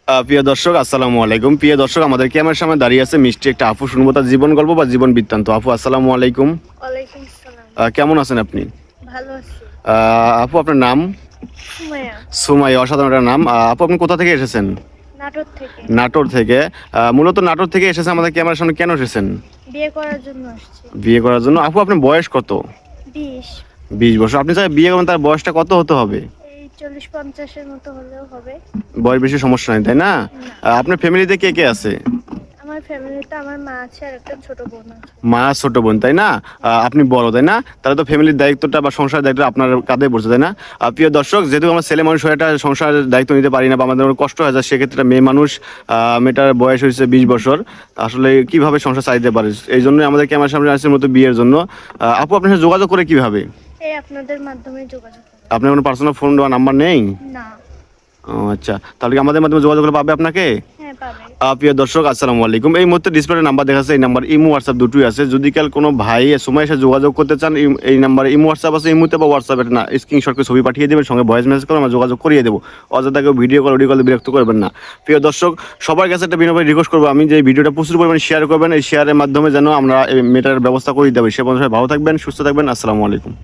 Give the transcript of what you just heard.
প্রিয় দর্শক আসসালামু আলাইকুম। প্রিয় দর্শক, আমাদের ক্যামেরার সামনে দাঁড়িয়ে আছে মিষ্টি একটা আপু। শুনবো তার জীবন গল্প বা জীবন বৃত্তান্ত। আপু আসসালামু আলাইকুম। ওয়ালাইকুম আসসালাম। কেমন আছেন আপনি? ভালো আছি। আপু আপনার নাম? সুমাইয়া। সুমাইয়া, অসাধারণ একটা নাম। আপু আপনি কোথা থেকে এসেছেন? নাটোর থেকে। নাটোর থেকে। মূলত নাটোর থেকে এসেছেন আমাদের ক্যামেরার সামনে কেন এসেছেন? বিয়ে করার জন্য আসছি। বিয়ে করার জন্য। আপু আপনার বয়স কত? 20। 20 বছর। আপনি যারা বিয়ে করবেন তার বয়সটা কত হতে হবে? এই 40-50-এর মতো হলেও হবে। বয়স বেশি সমস্যা নেই, তাই না? না। আপনার ফ্যামিলিতে কে কে আছে? আমার ফ্যামিলিতে আমার মা আছে আর একটা ছোট বোন আছে। মা ছোট বোন, তাই না? আপনি বড়, তাই না? তাহলে তো ফ্যামিলির দায়িত্বটা বা সংসারের দায়িত্বটা আপনার কাঁধে পড়ছে, তাই না? প্রিয় দর্শক, যেহেতু আমরা ছেলে মানুষ হয়ে একটা সংসারের দায়িত্ব নিতে পারি না বা আমাদের অনেক কষ্ট হয়ে যায়, সেক্ষেত্রে মেয়ে মানুষ, মেয়েটার বয়স হয়েছে 20 বছর, আসলে কিভাবে সংসার চালাতে পারে, এই জন্যই আমাদের ক্যামেরার সামনে আসছে মূলত বিয়ের জন্য। আপু আপনার সাথে যোগাযোগ করে কিভাবে? এই আপনাদের মাধ্যমে যোগাযোগ করব। আপনার কোনো পার্সোনাল ফোন বা নাম্বার নেই? না। ও আচ্ছা, তাহলে কি আমাদের মাধ্যমে যোগাযোগ করে পাবে আপনাকে? হ্যাঁ, পাবে। প্রিয় দর্শক আসসালামু আলাইকুম। এই মুহূর্তে ডিসপ্লে নাম্বার দেখাচ্ছে, এই নাম্বার ইমো হোয়াটসঅ্যাপ দুটোই আছে। যদি কাল কোনো ভাই সময় এসে যোগাযোগ করতে চান, এই নাম্বারে ইমো হোয়াটসঅ্যাপ আছে, ইমোতে বা হোয়াটসঅ্যাপে না স্ক্রিনশট করে ছবি পাঠিয়ে দেবেন, সঙ্গে ভয়েস মেসেজ করে আমরা যোগাযোগ করিয়ে দেবো। অযথা কেউ ভিডিও কল অডিও কল বিরক্ত করবেন না। প্রিয় দর্শক, সবার কাছে একটা বিনম্র রিকোয়েস্ট করবো আমি যে ভিডিওটা প্রচুর পরিমাণে শেয়ার করবেন, এই শেয়ারের মাধ্যমে যেন আমরা এই মেটার ব্যবস্থা করে দিতে পারি। সে বন্ধু সবাই ভালো থাকবেন, সুস্থ থাকবেন। আসসালামু আলাইকুম।